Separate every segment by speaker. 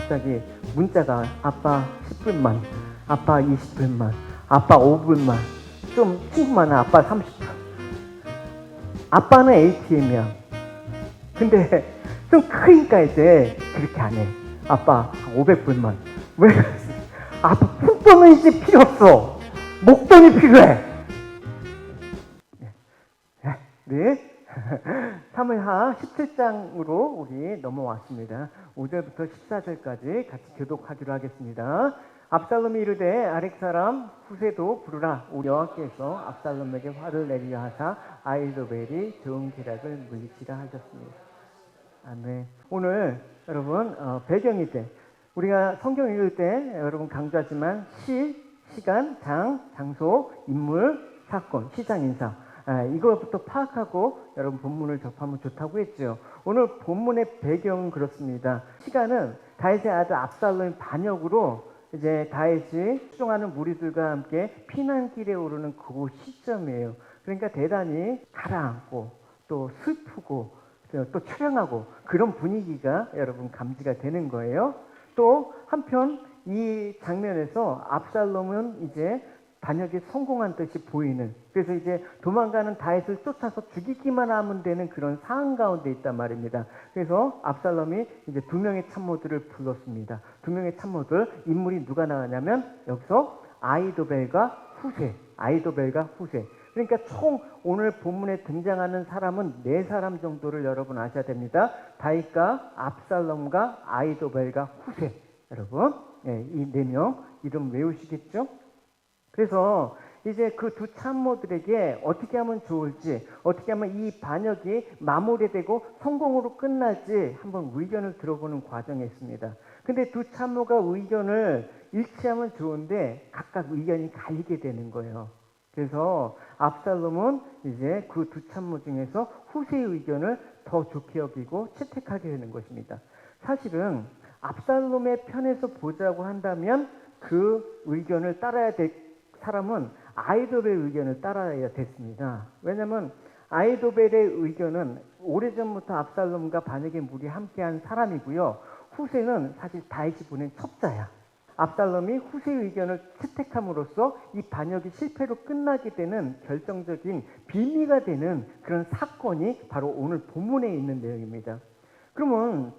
Speaker 1: 갑자기 문자가 아빠 10분만, 아빠 20분만, 아빠 5분만, 좀 친구 많아 아빠 30분. 아빠는 ATM이야. 근데 좀 크니까 이제 그렇게 안 해. 아빠 500분만. 왜 그러지? 아빠 푼돈은 이제 필요 없어. 목돈이 필요해. 네. 사무엘하 17장으로 우리 넘어왔습니다. 5절부터 14절까지 같이 교독하기로 하겠습니다. 압살롬이 이르되 아렉 사람 후세도 부르라. 우리 여호와께서 압살롬에게 화를 내리려 하사 아히도벨이 좋은 계략을 물리치라 하셨습니다. 아멘. 오늘 여러분 배경이 때 우리가 성경 읽을 때 여러분 강조하지만 시간, 장소, 인물, 사건, 시장, 인사 이것부터 파악하고 여러분 본문을 접하면 좋다고 했죠. 오늘 본문의 배경은 그렇습니다. 시간은 다윗의 아들 압살롬의 반역으로 이제 다윗이 추종하는 무리들과 함께 피난길에 오르는 그 시점이에요. 그러니까 대단히 가라앉고 또 슬프고 또 처량하고 그런 분위기가 여러분 감지가 되는 거예요. 또 한편 이 장면에서 압살롬은 이제 반역에 성공한 듯이 보이는, 그래서 이제 도망가는 다윗을 쫓아서 죽이기만 하면 되는 그런 상황 가운데 있단 말입니다. 그래서 압살롬이 이제 두 명의 참모들을 불렀습니다. 두 명의 참모들, 인물이 누가 나왔냐면 여기서 아히도벨과 후세. 그러니까 총 오늘 본문에 등장하는 사람은 4사람 정도를 여러분 아셔야 됩니다. 다윗과 압살롬과 아히도벨과 후세. 여러분, 이 4명 이름 외우시겠죠? 그래서 이제 그 두 참모들에게 어떻게 하면 좋을지, 어떻게 하면 이 반역이 마무리되고 성공으로 끝날지 한번 의견을 들어보는 과정에 있습니다. 근데 두 참모가 의견을 일치하면 좋은데 각각 의견이 갈리게 되는 거예요. 그래서 압살롬은 이제 그 두 참모 중에서 후세의 의견을 더 좋게 여기고 채택하게 되는 것입니다. 사실은 압살롬의 편에서 보자고 한다면 그 의견을 따라야 될 사람은 아히도벨의 의견을 따라야 됐습니다. 왜냐하면 아히도벨의 의견은 오래전부터 압살롬과 반역의 무리 함께한 사람이고요. 후세는 사실 다윗이 보낸 첩자야. 압살롬이 후세의 의견을 채택함으로써 이 반역이 실패로 끝나게 되는 결정적인 빌미가 되는 그런 사건이 바로 오늘 본문에 있는 내용입니다. 그러면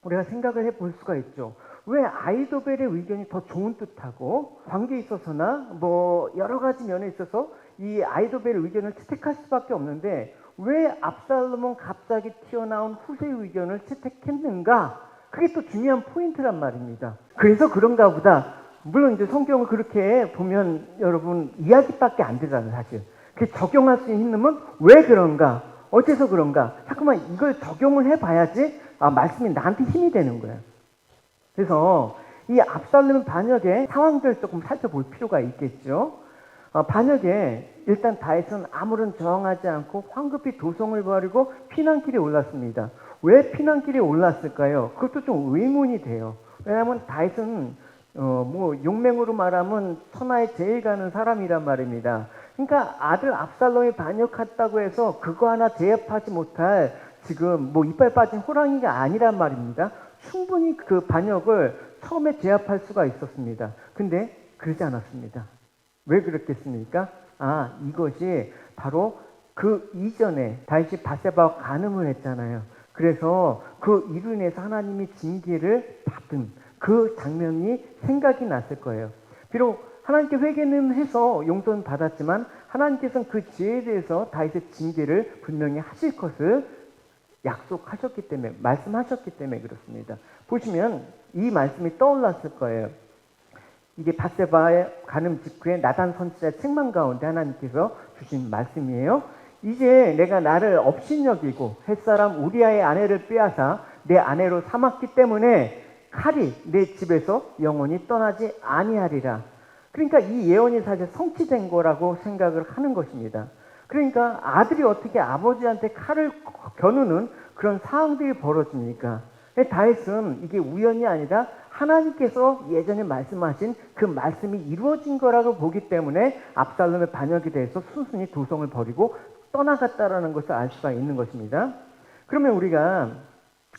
Speaker 1: 우리가 생각을 해볼 수가 있죠. 왜 아히도벨의 의견이 더 좋은 듯하고 관계에 있어서나 뭐 여러 가지 면에 있어서 이 아히도벨의 의견을 채택할 수밖에 없는데 왜 압살롬은 갑자기 튀어나온 후세의 의견을 채택했는가? 그게 또 중요한 포인트란 말입니다. 그래서 그런가 보다. 물론 이제 성경을 그렇게 보면 여러분 이야기밖에 안 되잖아요, 사실. 그게 적용할 수 있는 건 왜 그런가? 어째서 그런가? 잠깐만 이걸 적용을 해봐야지 말씀이 나한테 힘이 되는 거예요. 그래서 이 압살롬 반역의 상황들을 조금 살펴볼 필요가 있겠죠. 반역에 일단 다윗은 아무런 저항하지 않고 황급히 도성을 버리고 피난길에 올랐습니다. 왜 피난길에 올랐을까요? 그것도 좀 의문이 돼요. 왜냐하면 다윗은 뭐 용맹으로 말하면 천하에 제일 가는 사람이란 말입니다. 그러니까 아들 압살롬이 반역했다고 해서 그거 하나 제압하지 못할 지금 뭐 이빨 빠진 호랑이가 아니란 말입니다. 충분히 그 반역을 처음에 제압할 수가 있었습니다. 근데 그러지 않았습니다. 왜 그랬겠습니까? 이것이 바로 그 이전에 다윗이 바세바와 간음을 했잖아요. 그래서 그 이로 인해서 하나님이 징계를 받은 그 장면이 생각이 났을 거예요. 비록 하나님께 회개는 해서 용서는 받았지만 하나님께서는 그 죄에 대해서 다윗의 징계를 분명히 하실 것을 약속하셨기 때문에, 말씀하셨기 때문에 그렇습니다. 보시면 이 말씀이 떠올랐을 거예요. 이게 바세바의 간음 직후에 나단 선지자 책망 가운데 하나님께서 주신 말씀이에요. 이제 내가 나를 업신여기고 햇사람 우리아의 아내를 빼앗아 내 아내로 삼았기 때문에 칼이 내 집에서 영원히 떠나지 아니하리라. 그러니까 이 예언이 사실 성취된 거라고 생각을 하는 것입니다. 그러니까 아들이 어떻게 아버지한테 칼을 겨누는 그런 상황들이 벌어집니까? 다윗은 이게 우연이 아니라 하나님께서 예전에 말씀하신 그 말씀이 이루어진 거라고 보기 때문에 압살롬의 반역에 대해서 순순히 도성을 버리고 떠나갔다라는 것을 알 수가 있는 것입니다. 그러면 우리가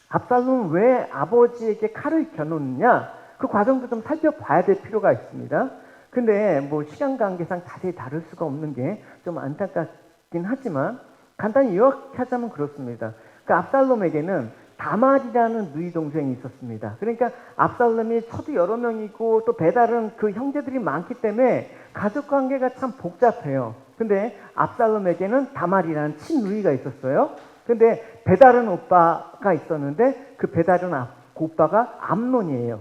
Speaker 1: 압살롬은 왜 아버지에게 칼을 겨누느냐? 그 과정도 좀 살펴봐야 될 필요가 있습니다. 근데 뭐 시간 관계상 자세히 다룰 수가 없는 게 좀 안타깝긴 하지만 간단히 요약하자면 그렇습니다. 그 압살롬에게는 다말이라는 누이 동생이 있었습니다. 그러니까 압살롬이 처도 여러 명이고 또 배달은 그 형제들이 많기 때문에 가족 관계가 참 복잡해요. 근데 압살롬에게는 다말이라는 친누이가 있었어요. 근데 배다른 오빠가 있었는데 그 배다른 그 오빠가 암논이에요.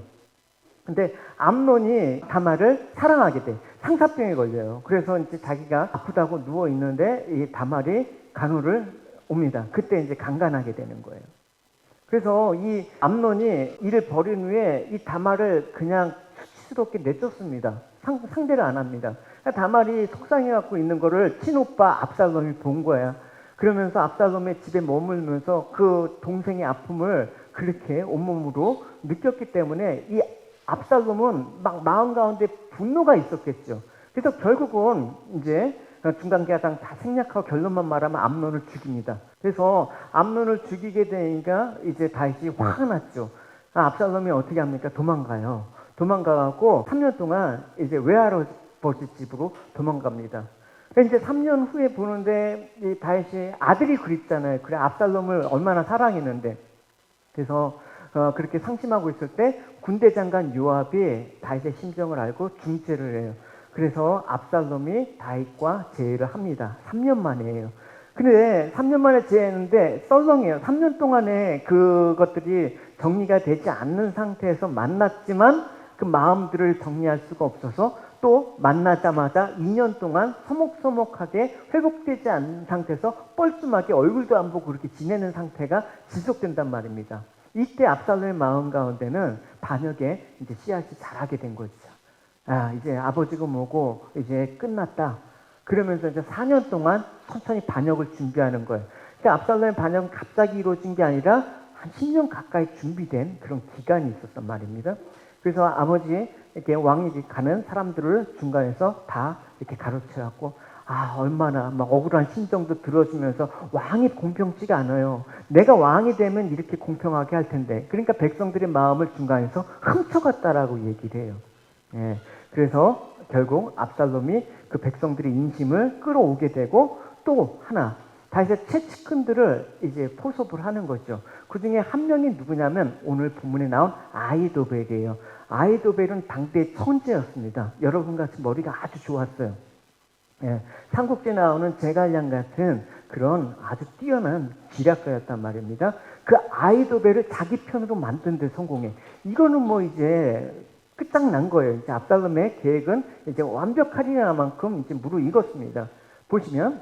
Speaker 1: 근데 암논이 다말을 사랑하게 돼. 상사병에 걸려요. 그래서 이제 자기가 아프다고 누워 있는데 이 다말이 간호를 옵니다. 그때 이제 강간하게 되는 거예요. 그래서 이 암논이 이를 버린 후에 이 다말을 그냥 수치스럽게 내쫓습니다. 상대를 안 합니다. 다말이 속상해갖고 있는 거를 친오빠 압살롬이 본 거야. 그러면서 압살롬의 집에 머물면서 그 동생의 아픔을 그렇게 온몸으로 느꼈기 때문에 이 압살롬은 막 마음 가운데 분노가 있었겠죠. 그래서 결국은 이제 중간계장 다 생략하고 결론만 말하면 암논을 죽입니다. 그래서 암논을 죽이게 되니까 이제 다윗이 화가 났죠. 압살롬이 어떻게 합니까? 도망가요. 도망가갖고 3년 동안 이제 외할아버지 집으로 도망갑니다. 이제 3년 후에 보는데 이 다윗이 아들이 그립잖아요. 그래 압살롬을 얼마나 사랑했는데. 그래서 그렇게 상심하고 있을 때 군대 장관 요압이 다윗의 심정을 알고 중재를 해요. 그래서 압살롬이 다윗과 재회를 합니다. 3년 만에예요. 근데 3년 만에 재회했는데 썰렁해요. 3년 동안에 그것들이 정리가 되지 않는 상태에서 만났지만 그 마음들을 정리할 수가 없어서 또 만나자마자 2년 동안 서먹서먹하게 회복되지 않은 상태에서 뻘쭘하게 얼굴도 안 보고 그렇게 지내는 상태가 지속된단 말입니다. 이때 압살롬의 마음 가운데는 반역의 이제 씨앗이 자라게 된 거죠. 아, 이제 아버지가 뭐고 이제 끝났다. 그러면서 이제 4년 동안 천천히 반역을 준비하는 거예요. 그러니까 압살롬의 반역은 갑자기 이루어진 게 아니라 한 10년 가까이 준비된 그런 기간이 있었단 말입니다. 그래서 아버지 이렇게 왕이 가는 사람들을 중간에서 다 이렇게 가로채갖고 얼마나 막 억울한 심정도 들어주면서 왕이 공평치가 않아요. 내가 왕이 되면 이렇게 공평하게 할 텐데. 그러니까 백성들의 마음을 중간에서 훔쳐갔다라고 얘기를 해요. 예. 그래서 결국 압살롬이 그 백성들의 인심을 끌어오게 되고 또 하나 다윗의 최측근들을 이제 포섭을 하는 거죠. 그 중에 한 명이 누구냐면 오늘 본문에 나온 아히도벨이에요. 아히도벨은 당대의 천재였습니다. 여러분 같이 머리가 아주 좋았어요. 예, 삼국지에 나오는 제갈량 같은 그런 아주 뛰어난 지략가였단 말입니다. 그 아히도벨을 자기 편으로 만든 데 성공해. 이거는 뭐 이제 끝장난 거예요. 이제 압살롬의 계획은 이제 완벽하리라만큼 이제 무르익었습니다. 보시면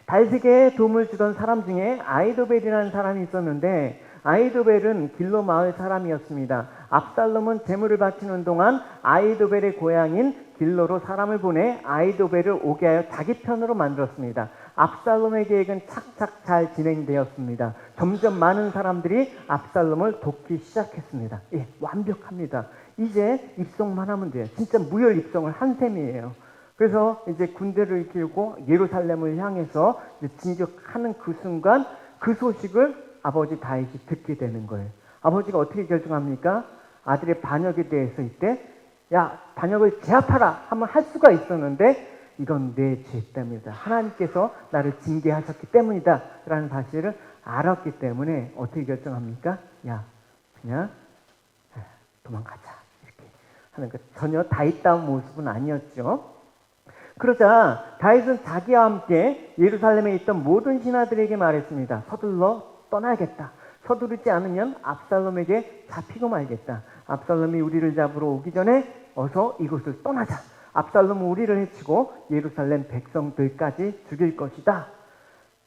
Speaker 1: 다윗에게 도움을 주던 사람 중에 아히도벨이라는 사람이 있었는데 아히도벨은 길로 마을 사람이었습니다. 압살롬은 제물을 바치는 동안 아히도벨의 고향인 길로로 사람을 보내 아히도벨을 오게 하여 자기 편으로 만들었습니다. 압살롬의 계획은 착착 잘 진행되었습니다. 점점 많은 사람들이 압살롬을 돕기 시작했습니다. 예, 완벽합니다. 이제 입성만 하면 돼요. 진짜 무혈 입성을 한 셈이에요. 그래서 이제 군대를 이끌고 예루살렘을 향해서 이제 진격하는 그 순간 그 소식을 아버지 다윗이 듣게 되는 거예요. 아버지가 어떻게 결정합니까? 아들의 반역에 대해서 이때 야 반역을 제압하라 하면 할 수가 있었는데 이건 내 죄 때문이다. 하나님께서 나를 징계하셨기 때문이다 라는 사실을 알았기 때문에 어떻게 결정합니까? 야 그냥 도망가자 이렇게 하는 것. 전혀 다윗다운 모습은 아니었죠. 그러자 다윗은 자기와 함께 예루살렘에 있던 모든 신하들에게 말했습니다. 서둘러 떠나야겠다. 서두르지 않으면 압살롬에게 잡히고 말겠다. 압살롬이 우리를 잡으러 오기 전에 어서 이곳을 떠나자. 압살롬은 우리를 해치고 예루살렘 백성들까지 죽일 것이다.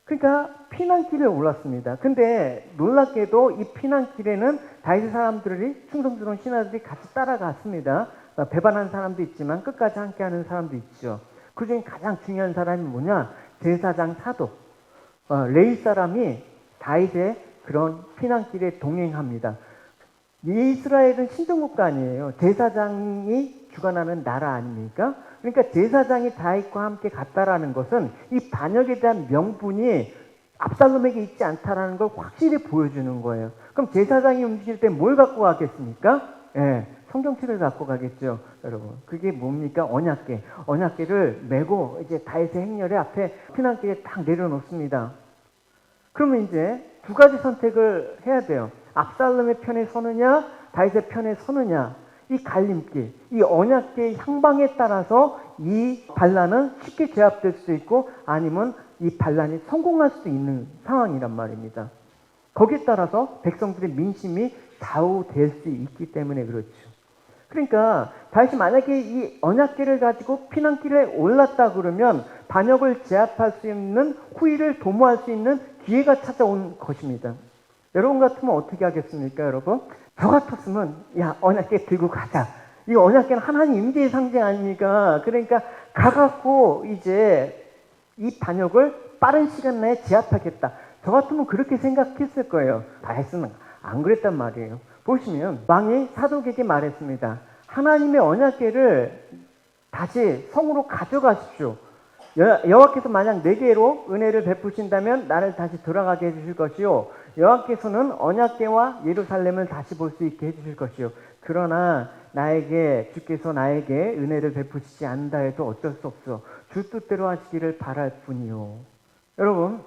Speaker 1: 그러니까 피난길에 올랐습니다. 근데 놀랍게도 이 피난길에는 다윗의 사람들이 충성스러운 신하들이 같이 따라갔습니다. 배반한 사람도 있지만 끝까지 함께하는 사람도 있죠. 그 중에 가장 중요한 사람이 뭐냐? 제사장 사독 레위 사람이 다윗의 그런 피난길에 동행합니다. 이스라엘은 신정국가 아니에요. 제사장이 주관하는 나라 아닙니까? 그러니까 제사장이 다윗과 함께 갔다라는 것은 이 반역에 대한 명분이 압살롬에게 있지 않다라는 걸 확실히 보여주는 거예요. 그러니까 그럼 제사장이 움직일 때 뭘 갖고 가겠습니까? 예, 성경책을 갖고 가겠죠, 여러분. 그게 뭡니까? 언약궤. 언약궤를 메고 이제 다윗의 행렬의 앞에 피난길에 딱 내려놓습니다. 그러면 이제 두 가지 선택을 해야 돼요. 압살롬의 편에 서느냐, 다윗의 편에 서느냐. 이 갈림길, 이 언약궤의 향방에 따라서 이 반란은 쉽게 제압될 수도 있고 아니면 이 반란이 성공할 수도 있는 상황이란 말입니다. 거기에 따라서 백성들의 민심이 좌우될 수 있기 때문에 그렇죠. 그러니까 다윗이 만약에 이 언약궤를 가지고 피난길에 올랐다 그러면 반역을 제압할 수 있는 후위를 도모할 수 있는 기회가 찾아온 것입니다. 여러분 같으면 어떻게 하겠습니까, 여러분? 저 같았으면 야, 언약궤 들고 가자. 이 언약궤는 하나님 임재의 상징 아닙니까? 그러니까 가갖고 이제 이 반역을 빠른 시간 내에 제압하겠다. 저 같으면 그렇게 생각했을 거예요. 다윗은 안 그랬단 말이에요. 보시면 왕이 사독에게 말했습니다. 하나님의 언약궤를 다시 성으로 가져가십시오. 여호와께서 만약 내게로 은혜를 베푸신다면 나를 다시 돌아가게 해주실 것이요, 여호와께서는 언약궤와 예루살렘을 다시 볼 수 있게 해주실 것이요, 그러나 주께서 나에게 은혜를 베푸시지 않는다 해도 어쩔 수 없어. 주 뜻대로 하시기를 바랄 뿐이요. 여러분,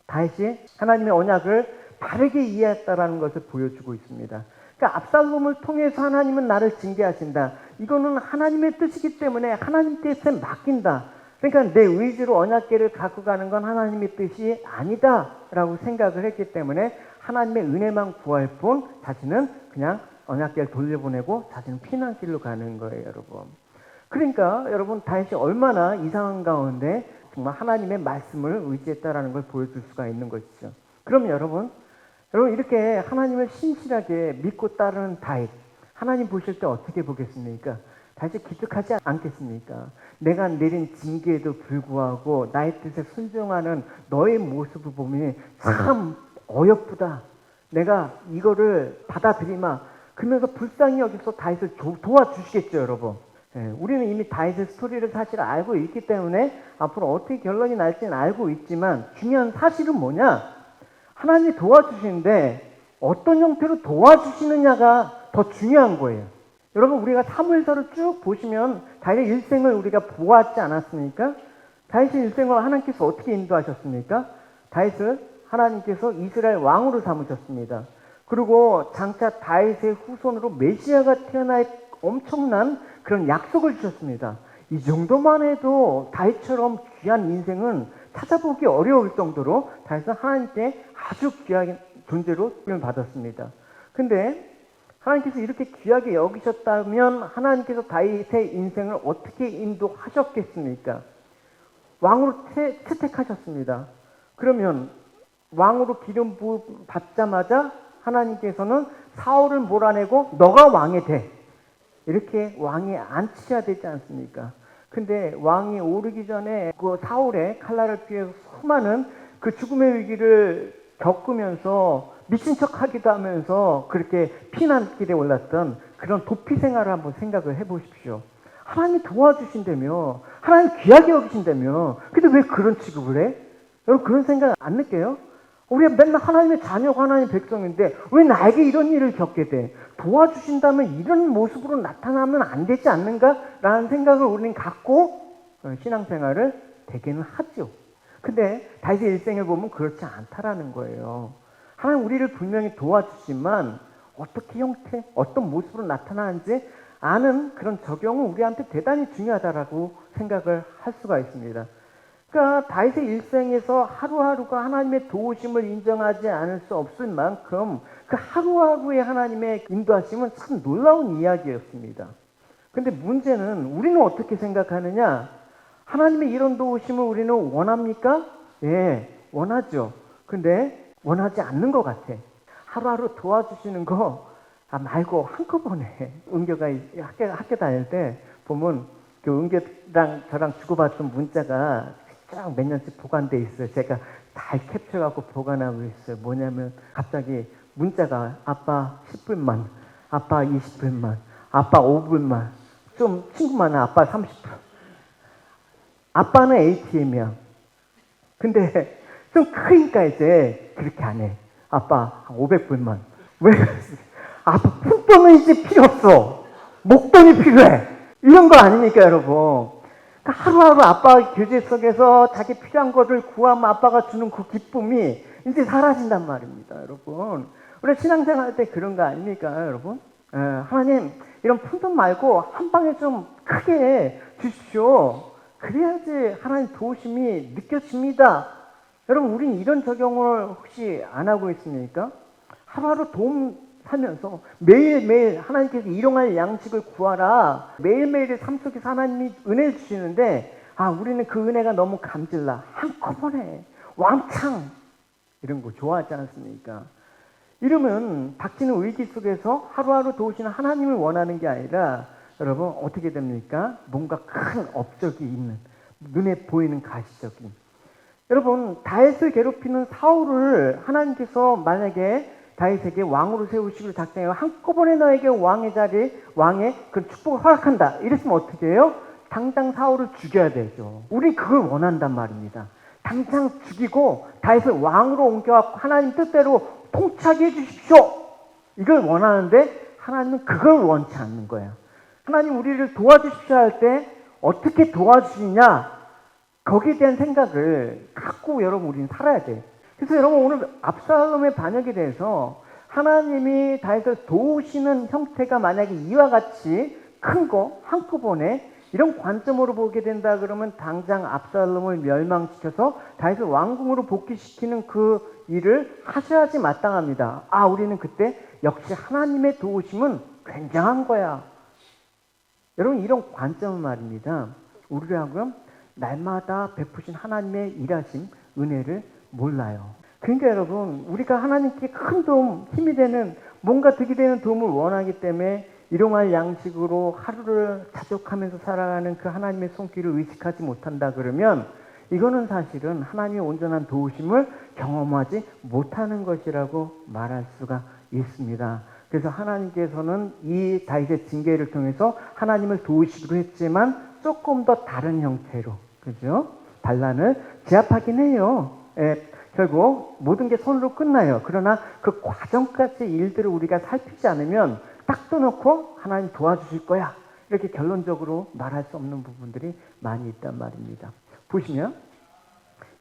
Speaker 1: 다윗이 하나님의 언약을 바르게 이해했다라는 것을 보여주고 있습니다. 그러니까 압살롬을 통해서 하나님은 나를 징계하신다. 이거는 하나님의 뜻이기 때문에 하나님 뜻에 맡긴다. 그러니까 내 의지로 언약궤를 갖고 가는 건 하나님의 뜻이 아니다라고 생각을 했기 때문에 하나님의 은혜만 구할 뿐 자신은 그냥 언약궤를 돌려보내고 자신은 피난길로 가는 거예요, 여러분. 그러니까 여러분, 다윗이 얼마나 이상한 가운데 정말 하나님의 말씀을 의지했다라는 걸 보여줄 수가 있는 것이죠. 그럼 여러분 이렇게 하나님을 신실하게 믿고 따르는 다윗, 하나님 보실 때 어떻게 보겠습니까? 다시 기특하지 않겠습니까? 내가 내린 징계에도 불구하고 나의 뜻에 순종하는 너의 모습을 보면 참 어여쁘다. 내가 이거를 받아들이마. 그러면서 불쌍히 여기서 다윗을 도와주시겠죠, 여러분. 예, 우리는 이미 다윗의 스토리를 사실 알고 있기 때문에 앞으로 어떻게 결론이 날지는 알고 있지만 중요한 사실은 뭐냐? 하나님이 도와주시는데 어떤 형태로 도와주시느냐가 더 중요한 거예요. 여러분, 우리가 사무엘서를 쭉 보시면 다윗의 일생을 우리가 보았지 않았습니까? 다윗의 일생을 하나님께서 어떻게 인도하셨습니까? 다윗을 하나님께서 이스라엘 왕으로 삼으셨습니다. 그리고 장차 다윗의 후손으로 메시아가 태어날 엄청난 그런 약속을 주셨습니다. 이 정도만 해도 다윗처럼 귀한 인생은 찾아보기 어려울 정도로 다윗은 하나님께 아주 귀한 존재로 쓰임을 받았습니다. 근데 하나님께서 이렇게 귀하게 여기셨다면 하나님께서 다윗의 인생을 어떻게 인도하셨겠습니까? 왕으로 채택하셨습니다. 그러면 왕으로 기름 부음 받자마자 하나님께서는 사울을 몰아내고 너가 왕이 돼. 이렇게 왕에 앉히셔야 되지 않습니까? 근데 왕이 오르기 전에 그 사울의 칼날을 피해서 수많은 그 죽음의 위기를 겪으면서 미친 척 하기도 하면서 그렇게 피난길에 올랐던 그런 도피 생활을 한번 생각을 해보십시오. 하나님이 도와주신다며, 하나님 귀하게 여기신다며, 근데 왜 그런 취급을 해? 여러분, 그런 생각 안 느껴요? 우리가 맨날 하나님의 자녀가 하나님의 백성인데 왜 나에게 이런 일을 겪게 돼? 도와주신다면 이런 모습으로 나타나면 안 되지 않는가라는 생각을 우리는 갖고 신앙생활을 되게는 하죠. 근데 다윗의 일생을 보면 그렇지 않다라는 거예요. 하나님 우리를 분명히 도와주지만 어떻게 형태, 어떤 모습으로 나타나는지 아는 그런 적용은 우리한테 대단히 중요하다라고 생각을 할 수가 있습니다. 그러니까 다윗의 일생에서 하루하루가 하나님의 도우심을 인정하지 않을 수 없을 만큼 그 하루하루의 하나님의 인도하심은 참 놀라운 이야기였습니다. 근데 문제는 우리는 어떻게 생각하느냐? 하나님의 이런 도우심을 우리는 원합니까? 예, 원하죠. 근데 원하지 않는 것 같아. 하루하루 도와주시는 거 말고 한꺼번에 은교가 학교 다닐 때 보면 그 은교랑 저랑 주고받던 문자가 쫙 몇 년씩 보관돼 있어요. 제가 잘 캡처해갖고 보관하고 있어요. 뭐냐면 갑자기 문자가 아빠 10분만, 아빠 20분만, 아빠 5분만, 좀 친구 많아 아빠 30분. 아빠는 ATM이야. 근데 좀 크니까 이제 그렇게 안 해. 아빠, 500불만. 왜? 아빠, 푼돈은 이제 필요 없어. 목돈이 필요해. 이런 거 아닙니까, 여러분? 그러니까 하루하루 아빠 교제 속에서 자기 필요한 것을 구하면 아빠가 주는 그 기쁨이 이제 사라진단 말입니다, 여러분. 우리 신앙생활 때 그런 거 아닙니까, 여러분? 하나님, 이런 푼돈 말고 한 방에 좀 크게 주십시오. 그래야지 하나님 도우심이 느껴집니다. 여러분, 우린 이런 적용을 혹시 안 하고 있습니까? 하루하루 도움 살면서 매일매일 하나님께서 일용할 양식을 구하라. 매일매일의 삶 속에서 하나님이 은혜를 주시는데, 우리는 그 은혜가 너무 감질나. 한꺼번에 왕창 이런 거 좋아하지 않습니까? 이러면 닥치는 위기 속에서 하루하루 도우시는 하나님을 원하는 게 아니라, 여러분 어떻게 됩니까? 뭔가 큰 업적이 있는, 눈에 보이는 가시적인. 여러분, 다윗을 괴롭히는 사울을 하나님께서 만약에 다윗에게 왕으로 세우시기로 작정해요. 한꺼번에 너에게 왕의 자리, 왕의 그 축복을 허락한다. 이랬으면 어떻게 해요? 당장 사울을 죽여야 되죠. 우리 그걸 원한단 말입니다. 당장 죽이고 다윗을 왕으로 옮겨갖고 하나님 뜻대로 통치하게 해주십시오. 이걸 원하는데 하나님은 그걸 원치 않는 거예요. 하나님 우리를 도와주십시오 할 때 어떻게 도와주시냐, 거기에 대한 생각을 갖고 여러분 우리는 살아야 돼요. 그래서 여러분 오늘 압살롬의 반역에 대해서 하나님이 다윗을 도우시는 형태가 만약에 이와 같이 큰 거 한꺼번에 이런 관점으로 보게 된다 그러면 당장 압살롬을 멸망시켜서 다윗을 왕궁으로 복귀시키는 그 일을 하셔야지 마땅합니다. 우리는 그때 역시 하나님의 도우심은 굉장한 거야. 여러분 이런 관점은 말입니다. 우리라고요 날마다 베푸신 하나님의 일하심, 은혜를 몰라요. 그러니까 여러분 우리가 하나님께 큰 도움, 힘이 되는 뭔가 득이 되는 도움을 원하기 때문에 일용할 양식으로 하루를 자족하면서 살아가는 그 하나님의 손길을 의식하지 못한다 그러면 이거는 사실은 하나님의 온전한 도우심을 경험하지 못하는 것이라고 말할 수가 있습니다. 그래서 하나님께서는 이 다윗의 징계를 통해서 하나님을 도우시기로 했지만 조금 더 다른 형태로, 그죠? 반란을 제압하긴 해요. 결국 모든 게 손으로 끝나요. 그러나 그 과정까지 일들을 우리가 살피지 않으면 딱 떠놓고 하나님 도와주실 거야, 이렇게 결론적으로 말할 수 없는 부분들이 많이 있단 말입니다. 보시면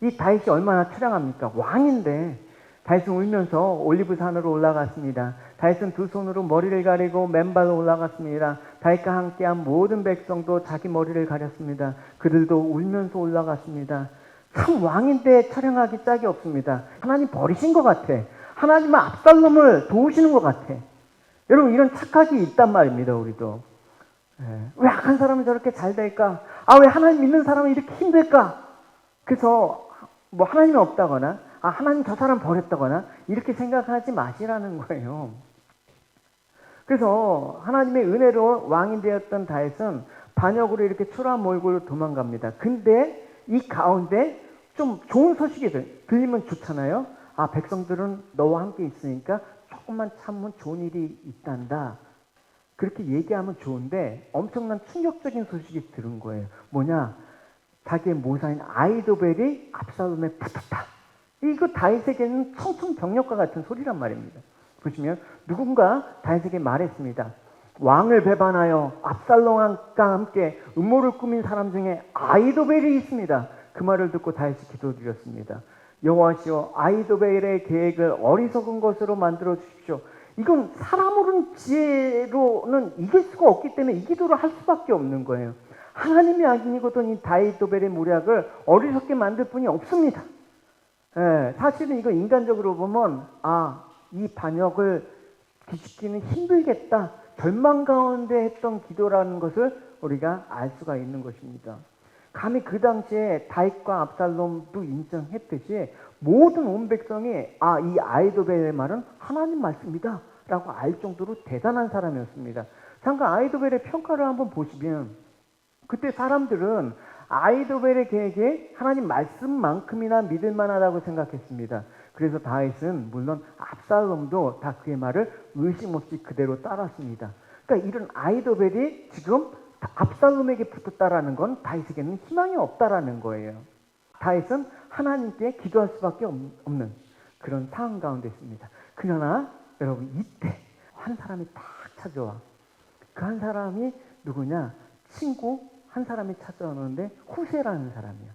Speaker 1: 이 다윗이 얼마나 처량합니까? 왕인데 다윗은 울면서 올리브산으로 올라갔습니다. 다윗은 두 손으로 머리를 가리고 맨발로 올라갔습니다. 다윗과 함께한 모든 백성도 자기 머리를 가렸습니다. 그들도 울면서 올라갔습니다. 참 왕인데 처량하기 짝이 없습니다. 하나님 버리신 것 같아. 하나님은 압살롬을 도우시는 것 같아. 여러분 이런 착각이 있단 말입니다. 우리도. 왜 악한 사람이 저렇게 잘 될까? 왜 하나님 믿는 사람은 이렇게 힘들까? 그래서 뭐 하나님이 없다거나 하나님 저 사람 버렸다거나 이렇게 생각하지 마시라는 거예요. 그래서 하나님의 은혜로 왕이 되었던 다윗은 반역으로 이렇게 초라한 몰골로 도망갑니다. 근데 이 가운데 좀 좋은 소식이 들리면 좋잖아요. 백성들은 너와 함께 있으니까 조금만 참으면 좋은 일이 있단다. 그렇게 얘기하면 좋은데 엄청난 충격적인 소식이 들은 거예요. 뭐냐? 자기의 모사인 아히도벨이 압살롬에 붙었다. 이거 다윗에게는 청천벽력과 같은 소리란 말입니다. 보시면 누군가 다윗에게 말했습니다. 왕을 배반하여 압살롬과 함께 음모를 꾸민 사람 중에 아히도벨이 있습니다. 그 말을 듣고 다윗이 기도드렸습니다. 여호와시여, 아히도벨의 계획을 어리석은 것으로 만들어 주십시오. 이건 사람으로는 지혜로는 이길 수가 없기 때문에 이 기도를 할 수밖에 없는 거예요. 하나님이 아니거든 이 아히도벨의 모략을 어리석게 만들 뿐이 없습니다. 사실은 이거 인간적으로 보면 이 반역을 뒤집기는 힘들겠다, 절망 가운데 했던 기도라는 것을 우리가 알 수가 있는 것입니다. 감히 그 당시에 다윗과 압살롬도 인정했듯이 모든 온 백성이 이 아히도벨의 말은 하나님 말씀이다 라고 알 정도로 대단한 사람이었습니다. 잠깐 아히도벨의 평가를 한번 보시면 그때 사람들은 아히도벨의 계획에 하나님 말씀만큼이나 믿을 만하다고 생각했습니다. 그래서 다윗은 물론 압살롬도 다 그의 말을 의심 없이 그대로 따랐습니다. 그러니까 이런 아히도벨이 지금 압살롬에게 붙었다라는 건 다윗에게는 희망이 없다라는 거예요. 다윗은 하나님께 기도할 수밖에 없는, 그런 상황 가운데 있습니다. 그러나 여러분 이때 한 사람이 딱 찾아와. 그 한 사람이 누구냐? 친구 한 사람이 찾아오는데 후세라는 사람이야.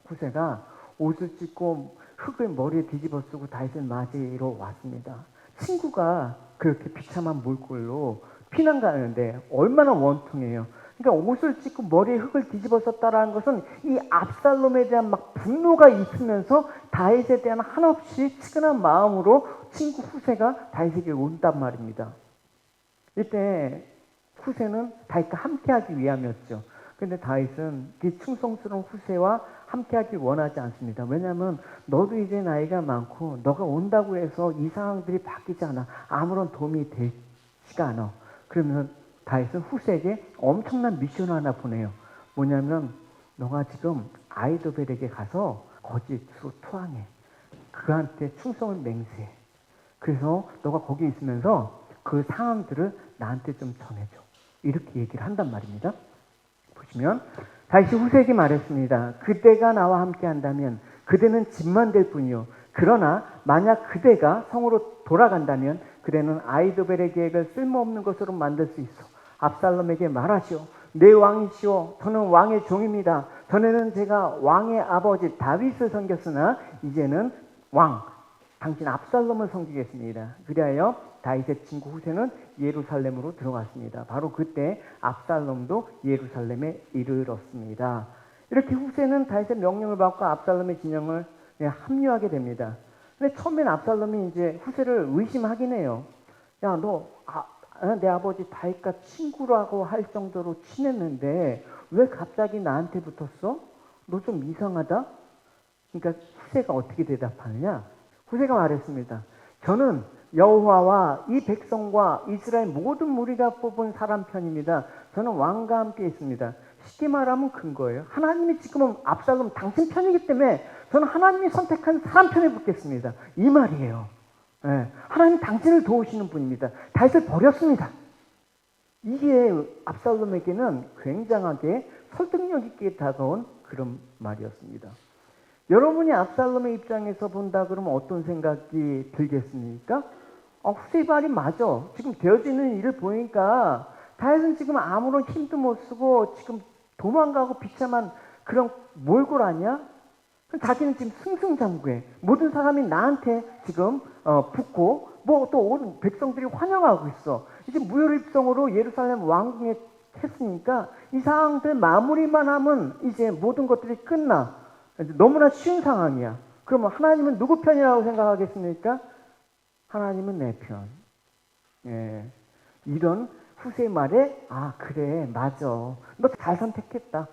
Speaker 1: 후세가 옷을 찢고 흙을 머리에 뒤집어 쓰고 다윗을 맞이로 왔습니다. 친구가 그렇게 비참한 몰골로 피난 가는데 얼마나 원통해요. 그러니까 옷을 찢고 머리에 흙을 뒤집어 썼다라는 것은 이 압살롬에 대한 막 분노가 있으면서 다윗에 대한 한없이 측은한 마음으로 친구 후세가 다윗에게 온단 말입니다. 이때 후세는 다윗과 함께하기 위함이었죠. 그런데 다윗은 이 충성스러운 후세와 함께하기 원하지 않습니다. 왜냐하면 너도 이제 나이가 많고 너가 온다고 해서 이 상황들이 바뀌지 않아. 아무런 도움이 되지가 않아. 그러면 다윗은 후세에게 엄청난 미션을 하나 보내요. 뭐냐면 너가 지금 아이도벨에게 가서 거짓으로 투항해. 그한테 충성을 맹세해. 그래서 너가 거기 있으면서 그 상황들을 나한테 좀 전해줘. 이렇게 얘기를 한단 말입니다. 보시면 다윗이 후세에게 말했습니다. 그대가 나와 함께 한다면 그대는 집만 될 뿐이요. 그러나 만약 그대가 성으로 돌아간다면 그대는 아이도벨의 계획을 쓸모없는 것으로 만들 수 있어. 압살롬에게 말하시오. 내 왕이시오. 저는 왕의 종입니다. 전에는 제가 왕의 아버지 다윗을 섬겼으나 이제는 왕 당신 압살롬을 섬기겠습니다. 그리하여 다윗의 친구 후세는 예루살렘으로 들어갔습니다. 바로 그때 압살롬도 예루살렘에 이르렀습니다. 이렇게 후세는 다윗의 명령을 받고 압살롬의 진영을 합류하게 됩니다. 근데 처음엔 압살롬이 이제 후세를 의심하긴 해요. 야, 너 내 아버지 다윗과 친구라고 할 정도로 친했는데 왜 갑자기 나한테 붙었어? 너 좀 이상하다? 그러니까 후세가 어떻게 대답하느냐? 후세가 말했습니다. 저는 여호와와 이 백성과 이스라엘 모든 무리가 뽑은 사람 편입니다. 저는 왕과 함께 있습니다. 쉽게 말하면 근거예요. 하나님이 지금은 압살롬 당신 편이기 때문에 저는 하나님이 선택한 사람 편에 붙겠습니다. 이 말이에요. 네, 하나님 당신을 도우시는 분입니다. 다윗을 버렸습니다. 이게 압살롬에게는 굉장하게 설득력 있게 다가온 그런 말이었습니다. 여러분이 압살롬의 입장에서 본다 그러면 어떤 생각이 들겠습니까? 후세의 말이 맞아. 지금 되어지는 일을 보니까 다윗은 지금 아무런 힘도 못 쓰고 지금 도망가고 비참한 그런 몰골 아니야? 자기는 지금 승승장구해. 모든 사람이 나한테 지금 붙고 뭐 또 온 백성들이 환영하고 있어. 이제 무혈입성으로 예루살렘 왕궁에 했으니까 이 상황들 마무리만 하면 이제 모든 것들이 끝나. 너무나 쉬운 상황이야. 그러면 하나님은 누구 편이라고 생각하겠습니까? 하나님은 내 편. 예. 이런 후세의 말에 그래 맞아. 너 잘 선택했다.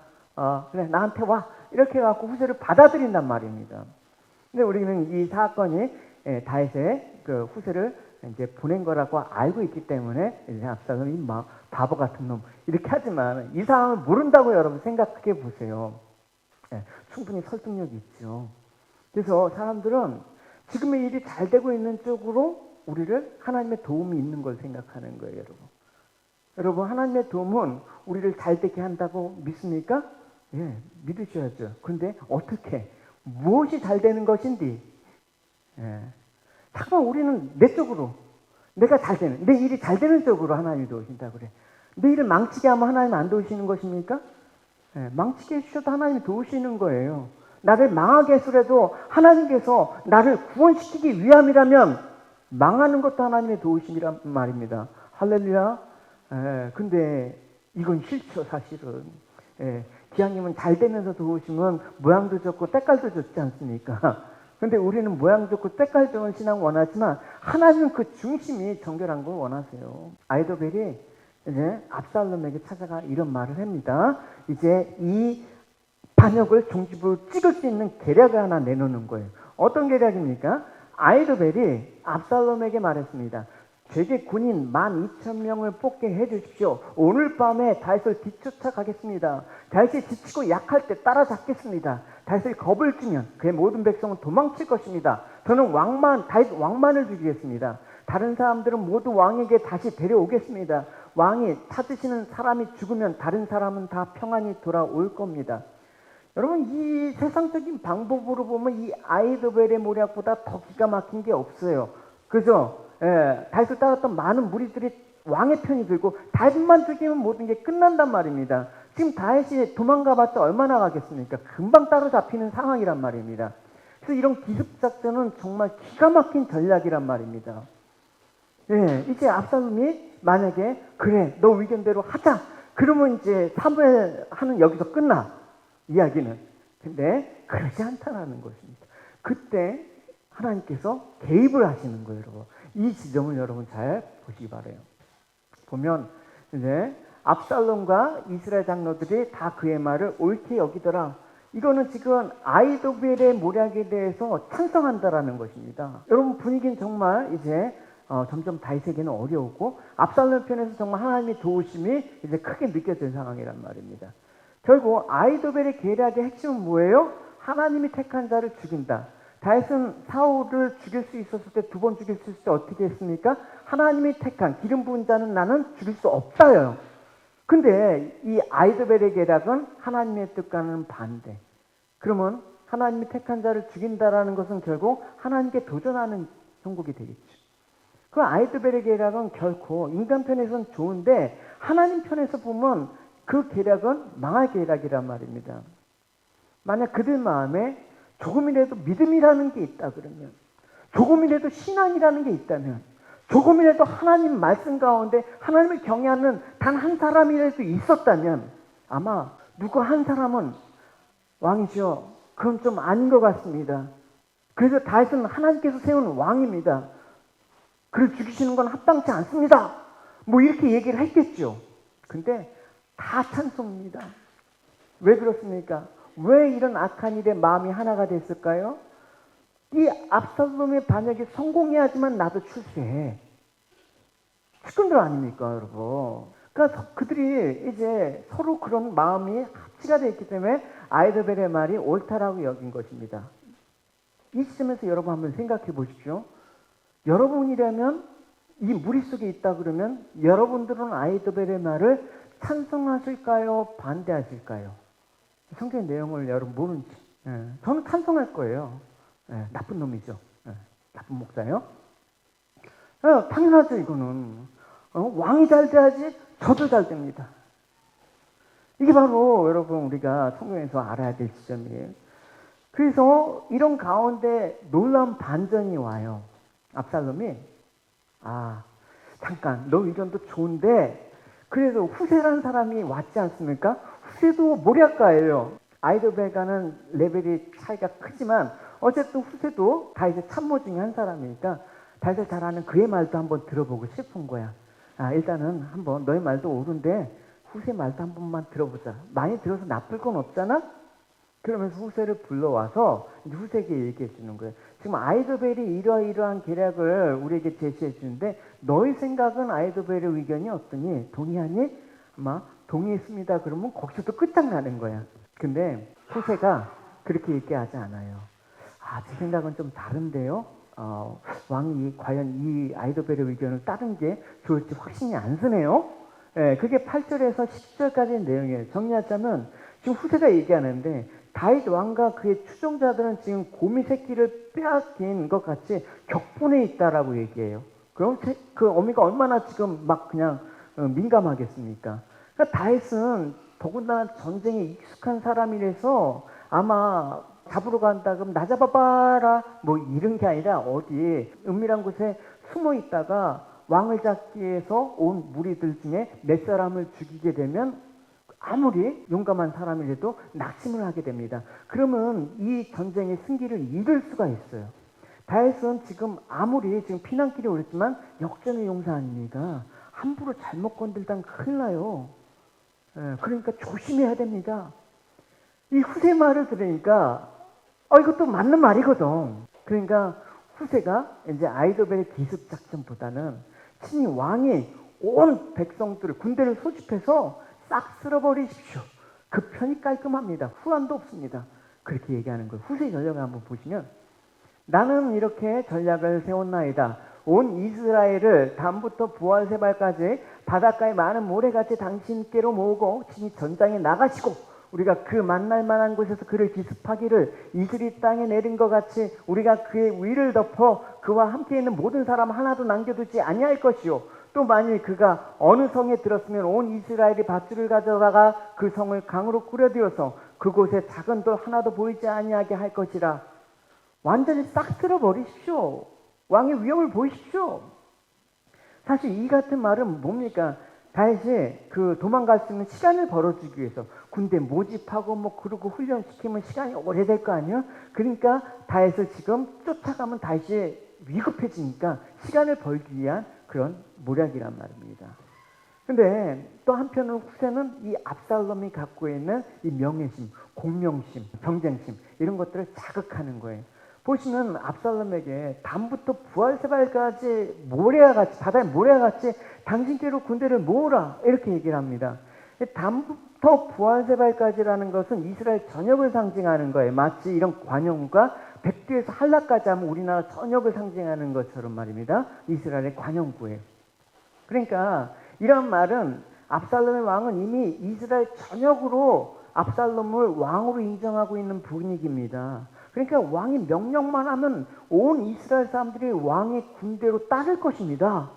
Speaker 1: 그래 나한테 와. 이렇게 해갖고 후세를 받아들인단 말입니다. 근데 우리는 이 사건이 다윗의 그 후세를 이제 보낸 거라고 알고 있기 때문에 이제 압살롬이 막 바보 같은 놈 이렇게 하지만 이 상황을 모른다고 여러분 생각해 보세요. 충분히 설득력이 있죠. 그래서 사람들은 지금의 일이 잘 되고 있는 쪽으로 우리를 하나님의 도움이 있는 걸 생각하는 거예요, 여러분. 여러분 하나님의 도움은 우리를 잘 되게 한다고 믿습니까? 예, 믿으셔야죠. 그런데 어떻게? 무엇이 잘 되는 것인지. 예. 잠깐 우리는 내 쪽으로 내가 잘 되는, 내 일이 잘 되는 쪽으로 하나님이 도우신다 그래. 내 일을 망치게 하면 하나님 안 도우시는 것입니까? 예, 망치게 해주셔도 하나님이 도우시는 거예요. 나를 망하게 했으라도 하나님께서 나를 구원시키기 위함이라면 망하는 것도 하나님의 도우심이란 말입니다. 할렐루야. 근데 이건 싫죠, 사실은. 기왕이면 잘 되면서 도우시면 모양도 좋고 때깔도 좋지 않습니까? 근데 우리는 모양 좋고 때깔 좋은 신앙 원하지만 하나님은 그 중심이 정결한 걸 원하세요. 아이도벨이 이제 압살롬에게 찾아가 이런 말을 합니다. 이제 이 반역을 종집으로 찍을 수 있는 계략을 하나 내놓는 거예요. 어떤 계략입니까? 아이도벨이 압살롬에게 말했습니다. 제게 군인 12,000명을 뽑게 해주십시오. 오늘 밤에 다윗을 뒤쫓아가겠습니다. 다윗이 지치고 약할 때 따라잡겠습니다. 다윗을 겁을 주면 그의 모든 백성은 도망칠 것입니다. 저는 다윗 왕만을 죽이겠습니다. 다른 사람들은 모두 왕에게 다시 데려오겠습니다. 왕이 찾으시는 사람이 죽으면 다른 사람은 다 평안히 돌아올 겁니다. 여러분 이 세상적인 방법으로 보면 이 아이도벨의 모략보다 더 기가 막힌 게 없어요. 그죠? 예, 다윗을 따랐던 많은 무리들이 왕의 편이 들고 다윗만 죽이면 모든 게 끝난단 말입니다. 지금 다윗이 도망가봤자 얼마나 가겠습니까? 금방 따로잡히는 상황이란 말입니다. 그래서 이런 기습작전은 정말 기가 막힌 전략이란 말입니다. 예, 이제 압살롬이 만약에 그래 너 의견대로 하자 그러면 이제 사무엘 하는 여기서 끝나 이야기는. 근데 그러지 않다라는 것입니다. 그때 하나님께서 개입을 하시는 거예요, 여러분. 이 지점을 여러분 잘 보시기 바라요. 보면 이제 압살롬과 이스라엘 장로들이 다 그의 말을 옳게 여기더라. 이거는 지금 아이도벨의 모략에 대해서 찬성한다라는 것입니다. 여러분 분위기는 정말 이제 점점 다윗에게는 어려우고 압살롬 편에서 정말 하나님의 도우심이 이제 크게 느껴진 상황이란 말입니다. 결국 아이도벨의 계략의 핵심은 뭐예요? 하나님이 택한 자를 죽인다. 다윗은 사울을 죽일 수 있었을 때, 2번 죽일 수 있을 때 어떻게 했습니까? 하나님이 택한 기름 부은 자는 나는 죽일 수 없다요. 근데 이 아이도벨의 계략은 하나님의 뜻과는 반대. 그러면 하나님이 택한 자를 죽인다라는 것은 결국 하나님께 도전하는 형국이 되겠죠. 그 아이도벨의 계략은 결코 인간 편에서는 좋은데 하나님 편에서 보면 그 계략은 망할 계략이란 말입니다. 만약 그들 마음에 조금이라도 믿음이라는 게 있다 그러면, 조금이라도 신앙이라는 게 있다면, 조금이라도 하나님 말씀 가운데 하나님을 경외하는 단 한 사람이라도 있었다면 아마 누구 한 사람은 왕이죠. 그건 좀 아닌 것 같습니다. 그래서 다윗은 하나님께서 세운 왕입니다. 그를 죽이시는 건 합당치 않습니다. 뭐 이렇게 얘기를 했겠죠. 근데 다 찬송입니다. 왜 그렇습니까? 왜 이런 악한 일에 마음이 하나가 됐을까요? 이 압살롬의 반역이 성공해야지만 나도 출세해. 측근들 아닙니까, 여러분? 그러니까 그들이 이제 서로 그런 마음이 합치가 되어 있기 때문에 아이도벨의 말이 옳다라고 여긴 것입니다. 이 시점에서 여러분 한번 생각해 보십시오. 여러분이라면 이 무리 속에 있다 그러면 여러분들은 아이도벨의 말을 찬성하실까요? 반대하실까요? 성경 내용을 여러분 모르는지. 저는 찬성할 거예요. 나쁜 놈이죠. 나쁜 목사요. 당연하죠, 이거는. 왕이 잘 돼야지 저도 잘 됩니다. 이게 바로 여러분 우리가 성경에서 알아야 될 지점이에요. 그래서 이런 가운데 놀라운 반전이 와요. 압살롬이 잠깐 너 의견도 좋은데 그래도 후세라는 사람이 왔지 않습니까? 후세도 모략가예요. 아이도벨과는 레벨이 차이가 크지만 어쨌든 후세도 다윗의 참모 중에 한 사람이니까 다윗을 잘 아는 그의 말도 한번 들어보고 싶은 거야. 일단은 한번 너의 말도 옳은데 후세 말도 한 번만 들어보자. 많이 들어서 나쁠 건 없잖아? 그러면서 후세를 불러와서 후세에게 얘기해 주는 거예요. 지금 아이도벨이 이러한 계략을 우리에게 제시해 주는데 너의 생각은 아이도벨의 의견이 어떠니? 동의하니? 아마 동의했습니다. 그러면 거기서도 끝장나는 거야. 근데 후세가 그렇게 얘기하지 않아요. 제 생각은 좀 다른데요. 왕이 과연 이 아이도벨의 의견을 따른 게 좋을지 확신이 안 서네요. 그게 8절에서 10절까지의 내용이에요. 정리하자면 지금 후세가 얘기하는데 다윗 왕과 그의 추종자들은 지금 곰이 새끼를 빼앗긴 것 같이 격분해 있다라고 얘기해요. 그럼 그 어미가 얼마나 지금 막 그냥 민감하겠습니까? 그러니까 다윗은 더군다나 전쟁에 익숙한 사람이라서 아마 잡으러 간다 그럼 나 잡아봐라 뭐 이런 게 아니라 어디 은밀한 곳에 숨어 있다가 왕을 잡기 위해서 온 무리들 중에 몇 사람을 죽이게 되면 아무리 용감한 사람이라도 낙심을 하게 됩니다. 그러면 이 전쟁의 승기를 잃을 수가 있어요. 다윗은 지금 아무리 지금 피난길이 오랬지만 역전의 용사 아닙니까? 함부로 잘못 건들다면 큰일 나요. 그러니까 조심해야 됩니다. 이 후세 말을 들으니까 이것도 맞는 말이거든. 그러니까 후세가 이제 아이도벨의 기습 작전보다는 친히 왕이 온 백성들을 군대를 소집해서 싹 쓸어버리십시오. 그 편이 깔끔합니다. 후환도 없습니다. 그렇게 얘기하는 거예요. 후세 전략을 한번 보시면 나는 이렇게 전략을 세웠나이다. 온 이스라엘을 담부터 부활세발까지 바닷가의 많은 모래같이 당신께로 모으고 친히 전장에 나가시고 우리가 그 만날 만한 곳에서 그를 기습하기를 이슬이 땅에 내린 것 같이 우리가 그의 위를 덮어 그와 함께 있는 모든 사람 하나도 남겨두지 아니할 것이요 또 만일 그가 어느 성에 들었으면 온 이스라엘이 밧줄을 가져다가 그 성을 강으로 꾸려들여서 그곳에 작은 돌 하나도 보이지 아니하게 할 것이라. 완전히 싹 쓸어버리십시오. 왕의 위엄을 보이십시오. 사실 이 같은 말은 뭡니까? 다윗이 그 도망갈 수 있는 시간을 벌어주기 위해서 군대 모집하고 뭐 그러고 훈련시키면 시간이 오래될 거 아니에요? 그러니까 다윗을 지금 쫓아가면 다윗이 위급해지니까 시간을 벌기 위한 그런 모략이란 말입니다. 근데 또 한편으로 후세는 이 압살롬이 갖고 있는 이 명예심, 공명심, 경쟁심 이런 것들을 자극하는 거예요. 보시면 압살롬에게 담부터 부활세발까지 모래와같이 바다의 모래와같이 당신께로 군대를 모으라 이렇게 얘기를 합니다. 담부터 부활세발까지라는 것은 이스라엘 전역을 상징하는 거예요. 마치 이런 관용구가 백두에서 한라까지 하면 우리나라 전역을 상징하는 것처럼 말입니다. 이스라엘의 관용구예요. 그러니까 이런 말은 압살롬의 왕은 이미 이스라엘 전역으로 압살롬을 왕으로 인정하고 있는 분위기입니다. 그러니까 왕이 명령만 하면 온 이스라엘 사람들이 왕의 군대로 따를 것입니다.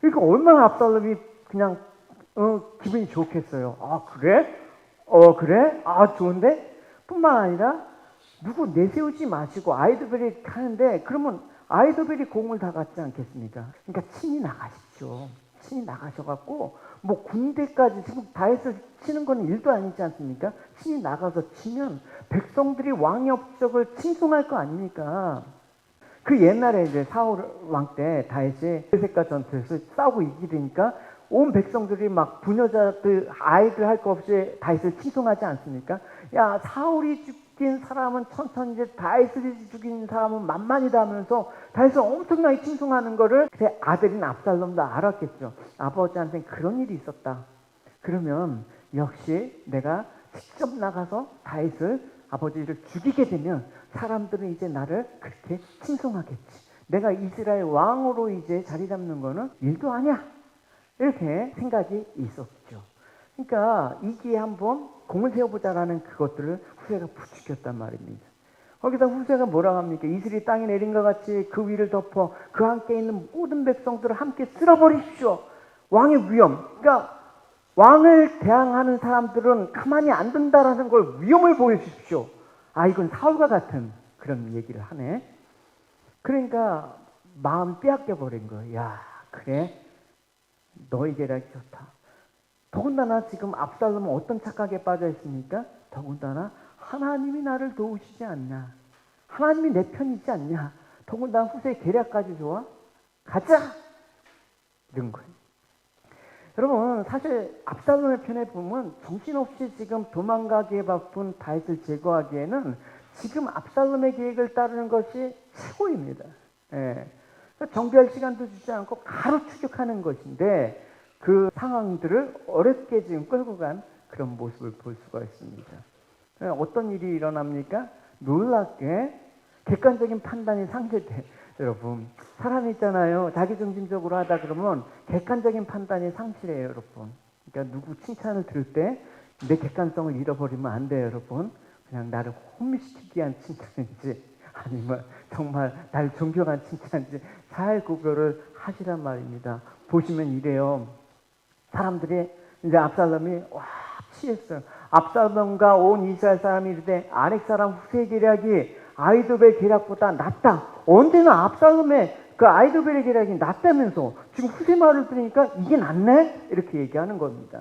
Speaker 1: 그러니까 얼마나 압살롬이 그냥 기분이 좋겠어요. 아 그래? 그래? 아 좋은데? 뿐만 아니라 누구 내세우지 마시고 아이도벨이 하는데 그러면 아이도벨이 공을 다 갖지 않겠습니까? 그러니까 친히 나가십시오. 친히 나가셔갖고 뭐 군대까지 지금 다윗을 치는 건 일도 아니지 않습니까? 친히 나가서 치면 백성들이 왕의 업적을 칭송할 거 아닙니까? 그 옛날에 이제 사울 왕 때 다윗이 블레셋과 전투에서 싸우고 이기니까 온 백성들이 막 부녀자들 아이들 할 거 없이 다윗을 칭송하지 않습니까? 야 사울이 죽인 사람은 천천히 이제 다윗을 죽인 사람은 만만이다 하면서 다윗을 엄청나게 칭송하는 거를 제 아들인 압살롬도 알았겠죠. 아버지한테 그런 일이 있었다. 그러면 역시 내가 직접 나가서 다윗을 아버지를 죽이게 되면 사람들은 이제 나를 그렇게 칭송하겠지. 내가 이스라엘 왕으로 이제 자리 잡는 거는 일도 아니야. 이렇게 생각이 있었죠. 그러니까 이 기회에 한번 공을 세워보자라는 그것들을 후세가 부추겼단 말입니다. 거기다 후세가 뭐라고 합니까? 이슬이 땅에 내린 것 같이 그 위를 덮어 그 함께 있는 모든 백성들을 함께 쓸어버리십시오. 왕의 위엄. 그러니까 왕을 대항하는 사람들은 가만히 안 둔다라는 걸 위엄을 보여주십시오. 아 이건 사울과 같은 그런 얘기를 하네. 그러니까 마음 빼앗겨 버린 거예요. 야 그래 너희 계략이 좋다. 더군다나 지금 압살롬은 어떤 착각에 빠져 있습니까? 더군다나 하나님이 나를 도우시지 않냐. 하나님이 내 편이지 않냐. 더군다나 후세의 계략까지 좋아. 가자. 이런 거예요. 여러분 사실 압살롬의 편에 보면 정신없이 지금 도망가기에 바쁜 다윗을 제거하기에는 지금 압살롬의 계획을 따르는 것이 최고입니다. 예. 정비할 시간도 주지 않고 바로 추격하는 것인데 그 상황들을 어렵게 지금 끌고 간 그런 모습을 볼 수가 있습니다. 어떤 일이 일어납니까? 놀랍게 객관적인 판단이 상실돼. 여러분 사람이 있잖아요. 자기중심적으로 하다 그러면 객관적인 판단이 상실해요. 여러분. 그러니까 누구 칭찬을 들을 때 내 객관성을 잃어버리면 안 돼요. 여러분. 그냥 나를 혼미시키기 위한 칭찬인지 아니면 정말 나를 존경한 칭찬인지 잘 구별을 하시란 말입니다. 보시면 이래요. 사람들이 이제 압살롬이 와 취했어요. 압살롬과 온 이스라엘 사람이 이르되 아렉 사람 후세의 계략이 아이도벨 계략보다 낫다. 언제나 압살롬의 그 아이도벨의 계략이 낫다면서 지금 후세 말을 들으니까 이게 낫네? 이렇게 얘기하는 겁니다.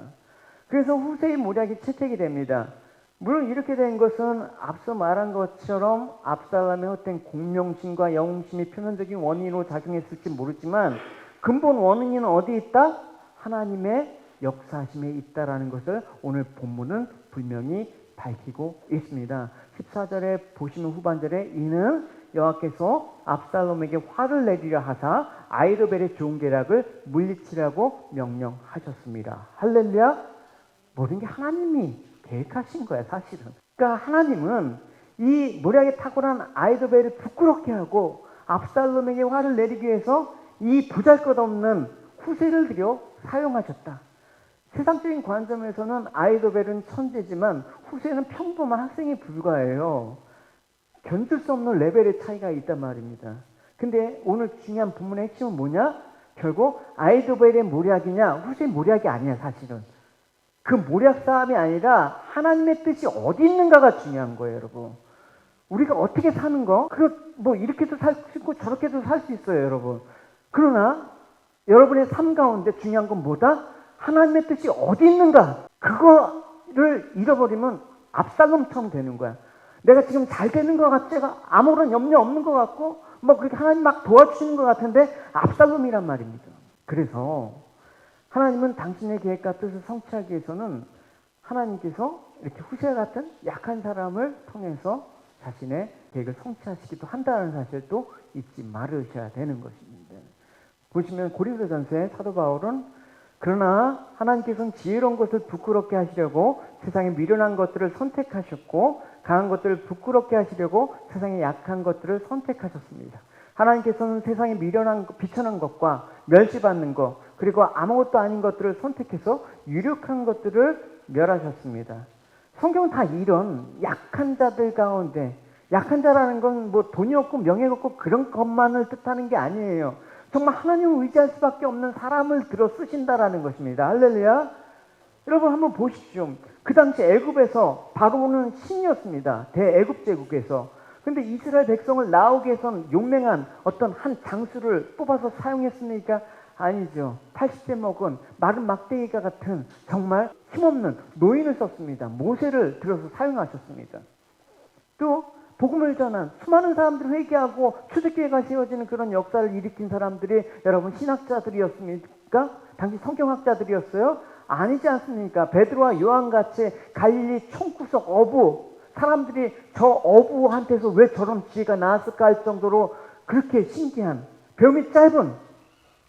Speaker 1: 그래서 후세의 모략이 채택이 됩니다. 물론 이렇게 된 것은 앞서 말한 것처럼 압살롬의 헛된 공명심과 영웅심이 표면적인 원인으로 작용했을지 모르지만 근본 원인은 어디에 있다? 하나님의 역사심에 있다라는 것을 오늘 본문은 분명히 밝히고 있습니다. 14절에 보시면 후반절에 이는 여호와께서 압살롬에게 화를 내리려 하사 아이도벨의 좋은 계략을 물리치라고 명령하셨습니다. 할렐루야. 모든 게 하나님이 계획하신 거야 사실은. 그러니까 하나님은 이 모략에 탁월한 아이도벨을 부끄럽게 하고 압살롬에게 화를 내리기 위해서 이 보잘것없는 후세를 들여 사용하셨다. 세상적인 관점에서는 아이도벨은 천재지만 후세는 평범한 학생에 불과해요. 견줄 수 없는 레벨의 차이가 있단 말입니다. 근데 오늘 중요한 본문의 핵심은 뭐냐? 결국 아이도벨의 모략이냐 후세의 모략이 아니야. 사실은 그 모략 싸움이 아니라 하나님의 뜻이 어디 있는가가 중요한 거예요. 여러분, 우리가 어떻게 사는 거, 뭐 이렇게도 살 수 있고 저렇게도 살 수 있어요. 여러분, 그러나 여러분의 삶 가운데 중요한 건 뭐다? 하나님의 뜻이 어디 있는가? 그거를 잃어버리면 압살롬처럼 되는 거야. 내가 지금 잘 되는 것 같지가 아무런 염려 없는 것 같고 뭐 그렇게 하나님 막 도와주시는 것 같은데 압살롬이란 말입니다. 그래서 하나님은 당신의 계획과 뜻을 성취하기 위해서는 하나님께서 이렇게 후세 같은 약한 사람을 통해서 자신의 계획을 성취하시기도 한다는 사실도 잊지 말으셔야 되는 것입니다. 보시면 고린도전서의 사도 바울은 그러나 하나님께서는 지혜로운 것을 부끄럽게 하시려고 세상에 미련한 것들을 선택하셨고 강한 것들을 부끄럽게 하시려고 세상에 약한 것들을 선택하셨습니다. 하나님께서는 세상에 미련한 비천한 것과 멸시받는 것 그리고 아무것도 아닌 것들을 선택해서 유력한 것들을 멸하셨습니다. 성경은 다 이런 약한 자들 가운데, 약한 자라는 건 뭐 돈이 없고 명예가 없고 그런 것만을 뜻하는 게 아니에요. 정말 하나님을 의지할 수밖에 없는 사람을 들어 쓰신다라는 것입니다. 할렐루야. 여러분 한번 보십시오. 그 당시 애굽에서 바로는 신이었습니다. 대애굽 제국에서. 근데 이스라엘 백성을 나오게 해선 용맹한 어떤 한 장수를 뽑아서 사용했습니까? 아니죠. 80대 먹은 마른 막대기가 같은 정말 힘없는 노인을 썼습니다. 모세를 들어서 사용하셨습니다. 또 복음을 전한 수많은 사람들이 회개하고 초대교회가 세워지는 그런 역사를 일으킨 사람들이 여러분 신학자들이었습니까? 당시 성경학자들이었어요? 아니지 않습니까? 베드로와 요한같이 갈릴리 총구석 어부 사람들이 저 어부한테서 왜 저런 지혜가 나왔을까 할 정도로 그렇게 신기한 배움이 짧은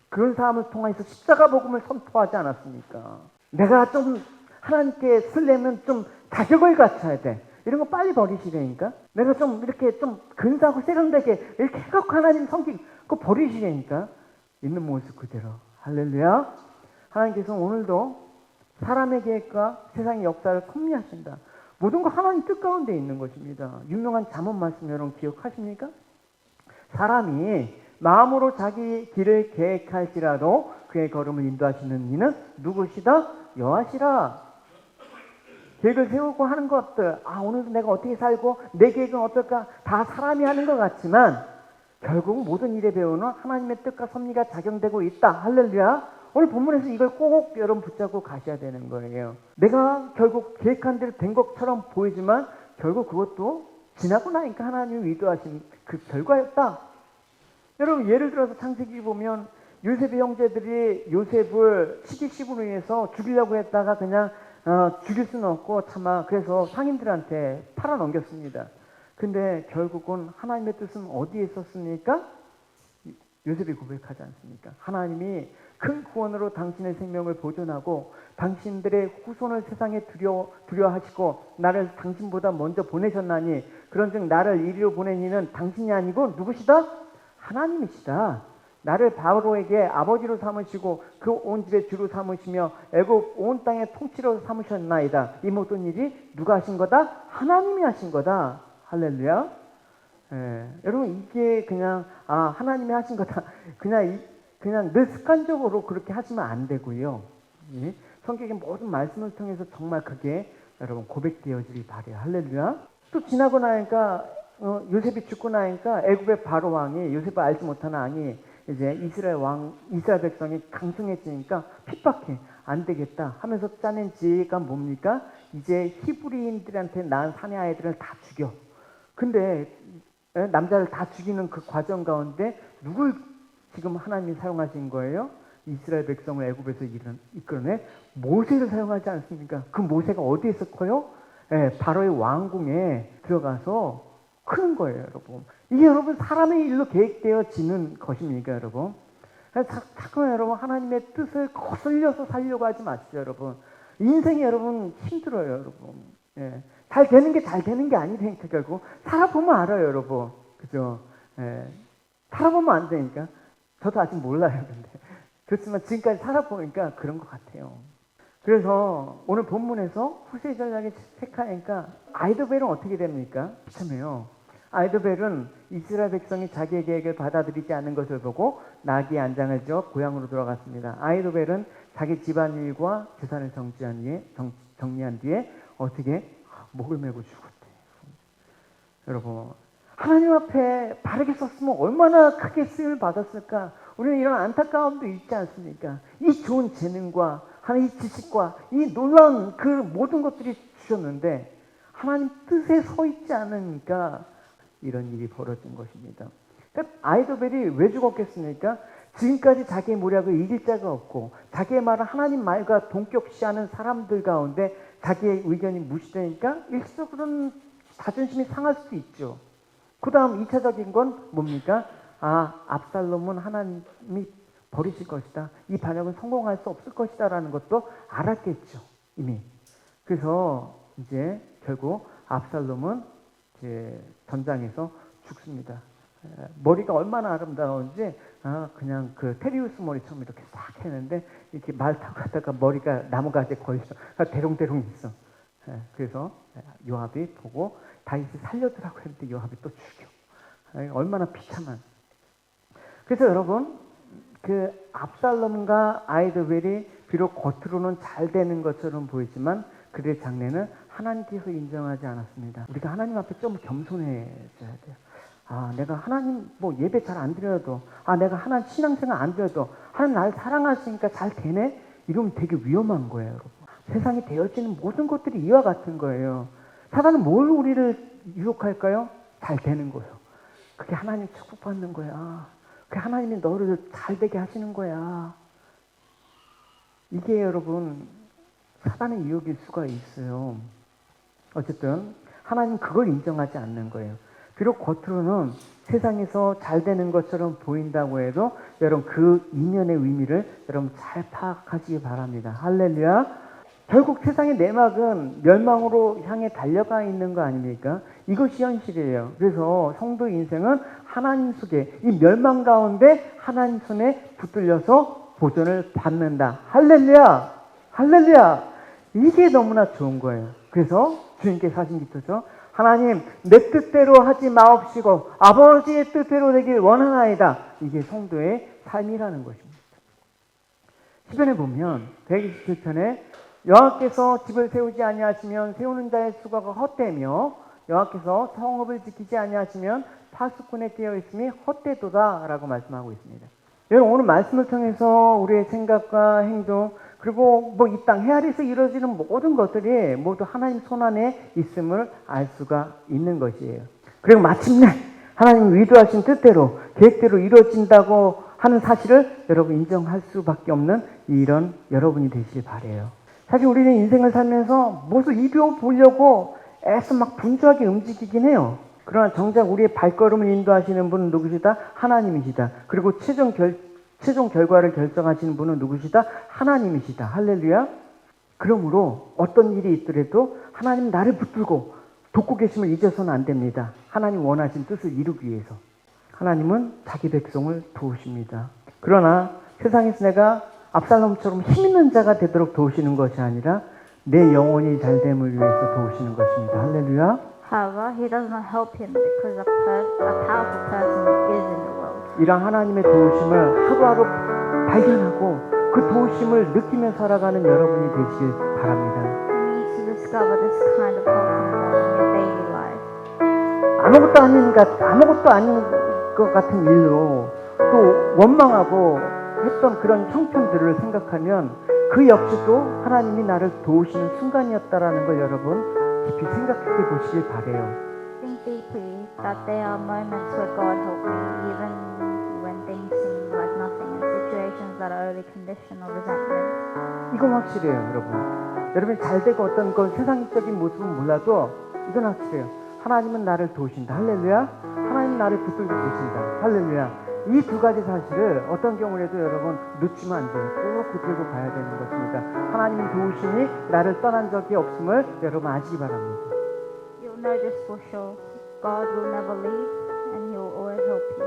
Speaker 1: 그런 사람을 통해서 십자가 복음을 선포하지 않았습니까? 내가 좀 하나님께 쓰려면 좀 자격을 갖춰야 돼. 이런 거 빨리 버리시라니까. 내가 좀 이렇게 좀 근사하고 세련되게 이렇게 해갖고 하나님 섬기고 그거 버리시라니까. 있는 모습 그대로. 할렐루야. 하나님께서는 오늘도 사람의 계획과 세상의 역사를 섭리하신다. 모든 거 하나님 뜻 가운데 있는 것입니다. 유명한 잠언 말씀 여러분 기억하십니까? 사람이 마음으로 자기 길을 계획할지라도 그의 걸음을 인도하시는 이는 누구시다? 여호와시라. 계획을 세우고 하는 것들, 오늘도 내가 어떻게 살고 내 계획은 어떨까? 다 사람이 하는 것 같지만 결국 모든 일에 배우는 하나님의 뜻과 섭리가 작용되고 있다. 할렐루야. 오늘 본문에서 이걸 꼭 여러분 붙잡고 가셔야 되는 거예요. 내가 결국 계획한 대로 된 것처럼 보이지만 결국 그것도 지나고 나니까 하나님이 의도하신 그 결과였다. 여러분 예를 들어서 창세기 보면 요셉의 형제들이 요셉을 시기심으로 인해서 죽이려고 했다가 그냥 죽일 수는 없고 차마 그래서 상인들한테 팔아 넘겼습니다. 근데 결국은 하나님의 뜻은 어디에 있었습니까? 요셉이 고백하지 않습니까? 하나님이 큰 구원으로 당신의 생명을 보존하고 당신들의 후손을 세상에 두려워하시고 나를 당신보다 먼저 보내셨나니 그런즉 나를 이리로 보낸 이는 당신이 아니고 누구시다? 하나님이시다. 나를 바로에게 아버지로 삼으시고 그 온 집의 주로 삼으시며 애굽 온 땅의 통치로 삼으셨나이다. 이 모든 일이 누가 하신 거다? 하나님이 하신 거다. 할렐루야. 여러분 이게 그냥 하나님이 하신 거다. 그냥 늘 습관적으로 그렇게 하시면 안 되고요. 예? 성경의 모든 말씀을 통해서 정말 그게 여러분 고백되어지길 바래요. 할렐루야. 또 지나고 나니까 요셉이 죽고 나니까 애굽의 바로 왕이 요셉을 알지 못하는 왕이 이제 이스라엘 백성이 강성해지니까 핍박해. 안 되겠다 하면서 짜낸 지혜가 뭡니까? 이제 히브리인들한테 낳은 사내 아이들을 다 죽여. 근데 남자를 다 죽이는 그 과정 가운데 누굴 지금 하나님이 사용하신 거예요? 이스라엘 백성을 애굽에서 이끌어내 모세를 사용하지 않습니까? 그 모세가 어디에서 커요? 바로의 왕궁에 들어가서 크는 거예요, 여러분. 이게 여러분 사람의 일로 계획되어지는 것입니까, 여러분? 자꾸만 여러분 하나님의 뜻을 거슬려서 살려고 하지 마시죠, 여러분. 인생이 여러분 힘들어요, 여러분. 잘 되는 게 잘 되는 게 아니니까 결국 살아보면 알아요, 여러분. 그죠? 살아보면 안 되니까. 저도 아직 몰라요, 근데. 그렇지만 지금까지 살아보니까 그런 것 같아요. 그래서 오늘 본문에서 후세 전략에 택하니까 아이도벨은 어떻게 됩니까? 참해요. 아이도벨은 이스라엘 백성이 자기의 계획을 받아들이지 않는 것을 보고 나귀의 안장을 지어 고향으로 돌아갔습니다. 아이도벨은 자기 집안일과 재산을 정리한 뒤에 어떻게 목을 메고 죽었대. 여러분, 하나님 앞에 바르게 썼으면 얼마나 크게 쓰임을 받았을까? 우리는 이런 안타까움도 있지 않습니까? 이 좋은 재능과 하나님 지식과 이 놀라운 그 모든 것들이 주셨는데 하나님 뜻에 서 있지 않으니까 이런 일이 벌어진 것입니다. 그러니까 아이도벨이 왜 죽었겠습니까? 지금까지 자기의 모략을 이길 자가 없고 자기의 말을 하나님 말과 동격시하는 사람들 가운데 자기의 의견이 무시되니까 일시적으로는 자존심이 상할 수도 있죠. 그 다음 2차적인 건 뭡니까? 압살롬은 하나님이 버리실 것이다. 이 반역은 성공할 수 없을 것이다 라는 것도 알았겠죠. 이미. 그래서 이제 결국 압살롬은 이제 전장에서 죽습니다. 머리가 얼마나 아름다운지 그냥 그 테리우스 머리처럼 이렇게 싹 했는데 이렇게 말 타고 가다가 머리가 나무가지에 걸려 대롱대롱 있어. 그래서 요압이 보고 다윗이 살려두라고 했는데 요압이 또 죽여. 얼마나 비참한. 그래서 여러분 그 압살롬과 아이도벨이 비록 겉으로는 잘 되는 것처럼 보이지만 그들의 장래는 하나님께서 인정하지 않았습니다. 우리가 하나님 앞에 좀 겸손해져야 돼요. 내가 하나님 예배 잘 안 드려도 내가 하나님 신앙생활 안 드려도 하나님 나를 사랑하시니까 잘 되네? 이러면 되게 위험한 거예요. 여러분. 세상에 되어지는 모든 것들이 이와 같은 거예요. 사단은 뭘 우리를 유혹할까요? 잘 되는 거예요. 그게 하나님 축복받는 거야. 그게 하나님이 너를 잘 되게 하시는 거야. 이게 여러분 사단의 유혹일 수가 있어요. 어쨌든 하나님은 그걸 인정하지 않는 거예요. 비록 겉으로는 세상에서 잘 되는 것처럼 보인다고 해도 여러분 그 이면의 의미를 여러분 잘 파악하시기 바랍니다. 할렐루야. 결국 세상의 내막은 멸망으로 향해 달려가 있는 거 아닙니까? 이것이 현실이에요. 그래서 성도 인생은 하나님 속에 이 멸망 가운데 하나님 손에 붙들려서 보존을 받는다. 할렐루야! 할렐루야! 이게 너무나 좋은 거예요. 그래서 주님께서 하신 기도죠. 하나님 내 뜻대로 하지 마옵시고 아버지의 뜻대로 되길 원하나이다. 이게 성도의 삶이라는 것입니다. 시편에 보면 127편에 여호와께서 집을 세우지 아니하시면 세우는 자의 수고가 헛되며 여호와께서 성읍을 지키지 아니하시면 파수꾼에 깨어 있음이 헛되도다라고 말씀하고 있습니다. 여러분 오늘 말씀을 통해서 우리의 생각과 행동 그리고 이 땅 헤아리에서 이루어지는 모든 것들이 모두 하나님 손안에 있음을 알 수가 있는 것이에요. 그리고 마침내 하나님 위도하신 뜻대로 계획대로 이루어진다고 하는 사실을 여러분 인정할 수밖에 없는 이런 여러분이 되시길 바라요. 사실 우리는 인생을 살면서 무엇을 이루어 보려고 애써 막 분주하게 움직이긴 해요. 그러나 정작 우리의 발걸음을 인도하시는 분은 누구시다? 하나님이시다. 그리고 최종 결과를 결정하시는 분은 누구시다? 하나님이시다. 할렐루야. 그러므로 어떤 일이 있더라도 하나님 나를 붙들고 돕고 계심을 잊어서는 안 됩니다. 하나님 원하신 뜻을 이루기 위해서. 하나님은 자기 백성을 도우십니다. 그러나 세상에서 내가 압살롬처럼 힘있는 자가 되도록 도우시는 것이 아니라 내 영혼이 잘됨을 위해서 도우시는 것입니다. 할렐루야.
Speaker 2: However, he does not help him because a powerful person is in the world.
Speaker 1: 이런 하나님의 도우심을 하루하루 발견하고 그 도우심을 느끼며 살아가는 여러분이 되시길 바랍니다.
Speaker 2: You need to discover this kind of help from God in your daily life.
Speaker 1: 아무것도 아닌 것 같은 일로 또 원망하고 했던 그런 형편들을 생각하면 그 역시도 하나님이 나를 도우시는 순간이었다라는 걸 여러분 깊이 생각해 보시길 바래요.
Speaker 2: Think deeply that there are moments where God helped me even when things seem like nothing and situations that are only conditional resentment.
Speaker 1: 이건 확실해요, 여러분. 여러분이 잘 되고 어떤 그 세상적인 모습은 몰라도 이건 확실해요. 하나님은 나를 도우신다. 할렐루야. 하나님은 나를 붙들고 계신다. 할렐루야. 이 두 가지 사실을 어떤 경우라도 여러분 놓치면 안 돼요. 꼭 붙들고 가야 되는 것입니다. 하나님의 도우심이 나를 떠난 적이 없음을 여러분 아시기 바랍니다.
Speaker 2: You'll know this for sure. God will never leave and He will always help you.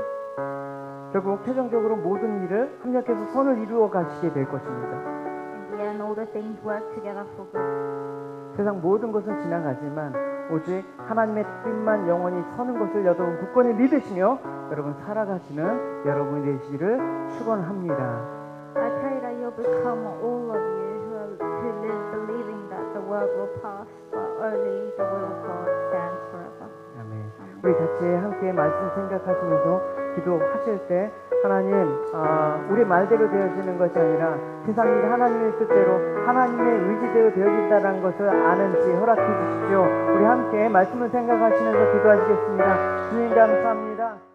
Speaker 1: 결국 최종적으로 모든 일을 협력해서 선을 이루어 가시게 될 것입니다.
Speaker 2: In the end, all all the things work together for good.
Speaker 1: 세상 모든 것은 지나가지만 오직 하나님의 뜻만 영원히 서는 것을 여러분 굳건히 믿으시며 여러분 살아가시는 여러분이 되시기를 축원합니다.
Speaker 2: I pray that you'll become all of you who live believing that the world will pass, but only the will of God stands forever.
Speaker 1: 아멘. 우리 같이 함께 말씀 생각하시면서 기도하실 때 하나님, 우리 말대로 되어지는 것이 아니라 세상이 하나님의 뜻대로 하나님의 의지대로 되어진다는 것을 아는지 허락해 주십시오. 우리 함께 말씀을 생각하시면서 기도하시겠습니다. 주님 감사합니다.